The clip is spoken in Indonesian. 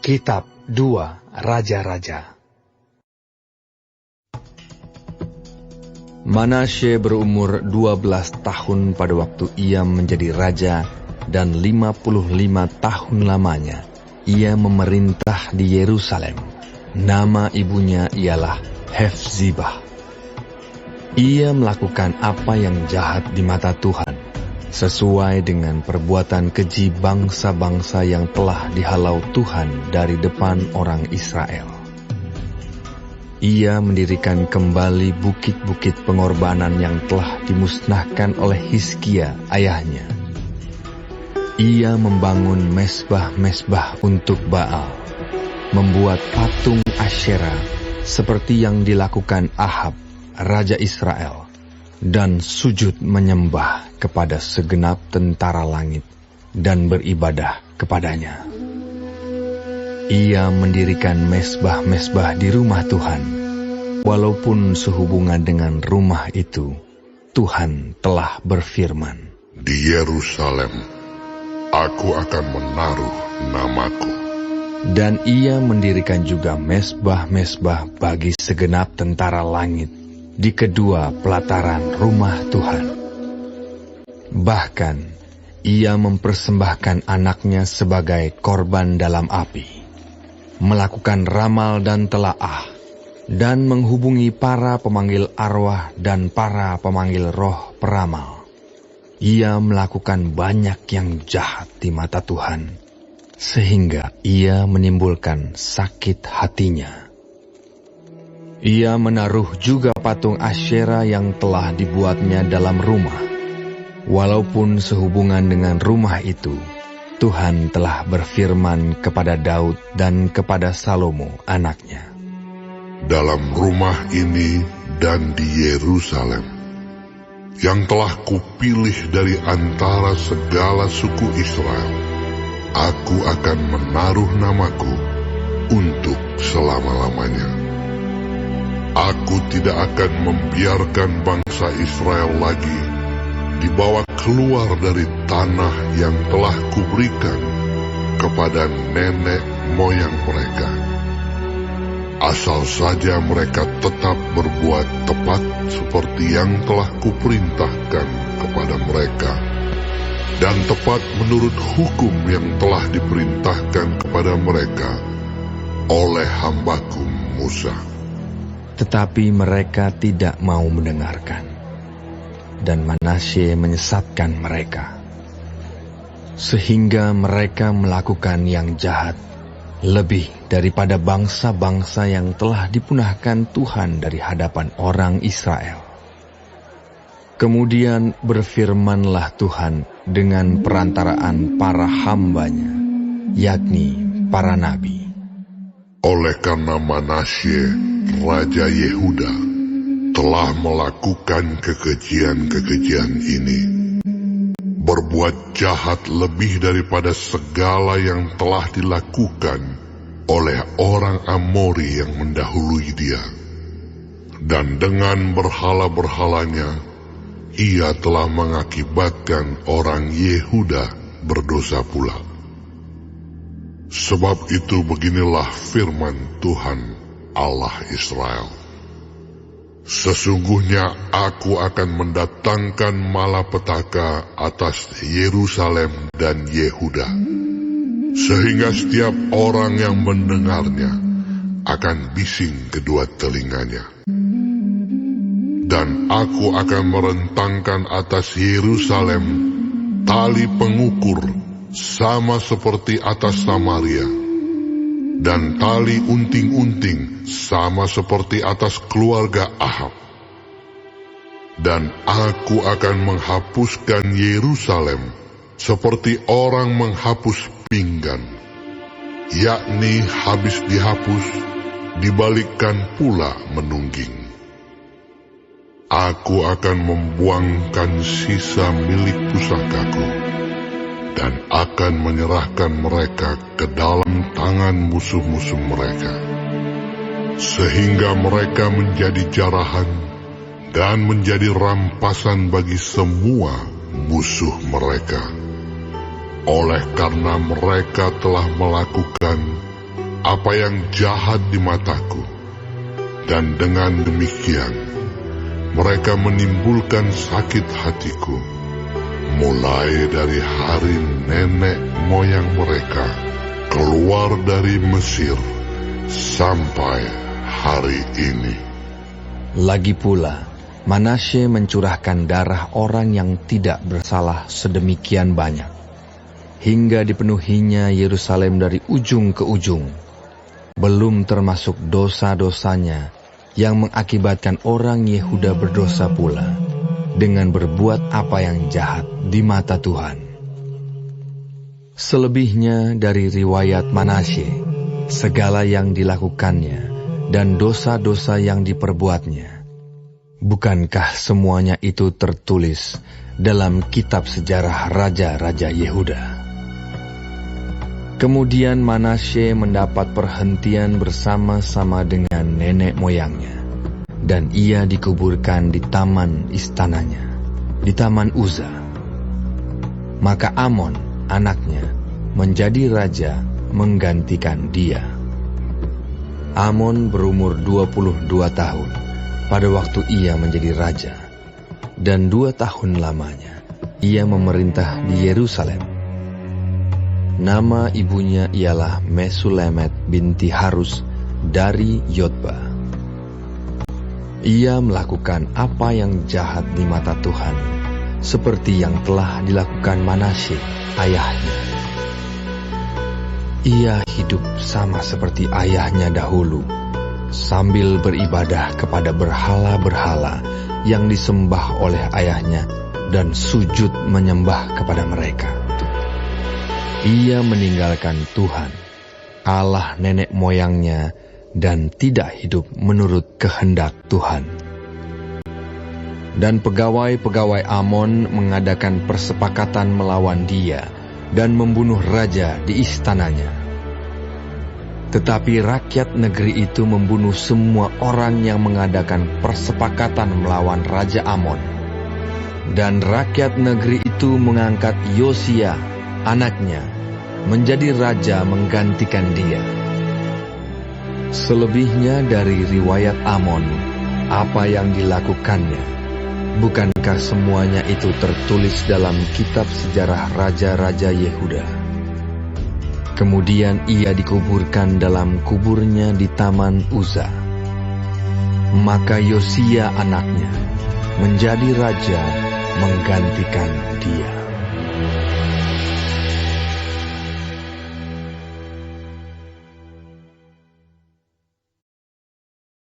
Kitab 2 Raja-Raja. Manasye berumur 12 tahun pada waktu ia menjadi raja, dan 55 tahun lamanya ia memerintah di Yerusalem. Nama ibunya ialah Hefzibah. Ia melakukan apa yang jahat di mata Tuhan, sesuai dengan perbuatan keji bangsa-bangsa yang telah dihalau Tuhan dari depan orang Israel. Ia mendirikan kembali bukit-bukit pengorbanan yang telah dimusnahkan oleh Hizkia ayahnya. Ia membangun mesbah-mesbah untuk Baal, membuat patung Asyera seperti yang dilakukan Ahab, raja Israel, dan sujud menyembah kepada segenap tentara langit dan beribadah kepadanya. Ia mendirikan mesbah-mesbah di rumah Tuhan, walaupun sehubungan dengan rumah itu, Tuhan telah berfirman, "Di Yerusalem, aku akan menaruh namaku." Dan ia mendirikan juga mesbah-mesbah bagi segenap tentara langit di kedua pelataran rumah Tuhan. Bahkan, ia mempersembahkan anaknya sebagai korban dalam api, melakukan ramal dan telaah, dan menghubungi para pemanggil arwah dan para pemanggil roh peramal. Ia melakukan banyak yang jahat di mata Tuhan, sehingga ia menimbulkan sakit hatinya. Ia menaruh juga patung Asyera yang telah dibuatnya dalam rumah. Walaupun sehubungan dengan rumah itu, Tuhan telah berfirman kepada Daud dan kepada Salomo anaknya, "Dalam rumah ini dan di Yerusalem, yang telah kupilih dari antara segala suku Israel, aku akan menaruh namaku untuk selama-lamanya. Aku tidak akan membiarkan bangsa Israel lagi dibawa keluar dari tanah yang telah kuberikan kepada nenek moyang mereka. Asal saja mereka tetap berbuat tepat seperti yang telah kuperintahkan kepada mereka, dan tepat menurut hukum yang telah diperintahkan kepada mereka oleh hambaku Musa." Tetapi mereka tidak mau mendengarkan, dan Manasye menyesatkan mereka, sehingga mereka melakukan yang jahat lebih daripada bangsa-bangsa yang telah dipunahkan Tuhan dari hadapan orang Israel. Kemudian berfirmanlah Tuhan dengan perantaraan para hambanya, yakni para nabi, "Oleh karena Manasye, Raja Yehuda, telah melakukan kekejian-kekejian ini, berbuat jahat lebih daripada segala yang telah dilakukan oleh orang Amori yang mendahului dia, dan dengan berhala-berhalanya, ia telah mengakibatkan orang Yehuda berdosa pula. Sebab itu beginilah firman Tuhan Allah Israel, sesungguhnya aku akan mendatangkan malapetaka atas Yerusalem dan Yehuda, sehingga setiap orang yang mendengarnya akan bising kedua telinganya. Dan aku akan merentangkan atas Yerusalem tali pengukur sama seperti atas Samaria, dan tali unting-unting sama seperti atas keluarga Ahab. Dan aku akan menghapuskan Yerusalem seperti orang menghapus pinggan, yakni habis dihapus, dibalikkan pula menungging. Aku akan membuangkan sisa milik pusakaku, dan akan menyerahkan mereka ke dalam tangan musuh-musuh mereka, sehingga mereka menjadi jarahan dan menjadi rampasan bagi semua musuh mereka. Oleh karena mereka telah melakukan apa yang jahat di mataku, dan dengan demikian mereka menimbulkan sakit hatiku, mulai dari hari nenek moyang mereka keluar dari Mesir sampai hari ini. Lagi pula, Manasye mencurahkan darah orang yang tidak bersalah sedemikian banyak, hingga dipenuhinya Yerusalem dari ujung ke ujung, belum termasuk dosa-dosanya yang mengakibatkan orang Yehuda berdosa pula dengan berbuat apa yang jahat di mata Tuhan. Selebihnya dari riwayat Manasye, segala yang dilakukannya dan dosa-dosa yang diperbuatnya, bukankah semuanya itu tertulis dalam kitab sejarah raja-raja Yehuda? Kemudian Manasye mendapat perhentian bersama-sama dengan nenek moyangnya, dan ia dikuburkan di taman istananya, di taman Uza. Maka Amon, anaknya, menjadi raja menggantikan dia. Amon berumur 22 tahun pada waktu ia menjadi raja, dan 2 tahun lamanya ia memerintah di Yerusalem. Nama ibunya ialah Mesulemet binti Harus dari Yotba. Ia melakukan apa yang jahat di mata Tuhan, seperti yang telah dilakukan Manasye ayahnya. Ia hidup sama seperti ayahnya dahulu, sambil beribadah kepada berhala-berhala yang disembah oleh ayahnya dan sujud menyembah kepada mereka. Ia meninggalkan Tuhan, Allah nenek moyangnya, dan tidak hidup menurut kehendak Tuhan. Dan pegawai-pegawai Amon mengadakan persepakatan melawan dia dan membunuh raja di istananya. Tetapi rakyat negeri itu membunuh semua orang yang mengadakan persepakatan melawan Raja Amon. Dan rakyat negeri itu mengangkat Yosia, anaknya, menjadi raja menggantikan dia. Selebihnya dari riwayat Amon, apa yang dilakukannya, bukankah semuanya itu tertulis dalam kitab sejarah raja-raja Yehuda? Kemudian ia dikuburkan dalam kuburnya di taman Uza. Maka Yosia anaknya menjadi raja menggantikan dia.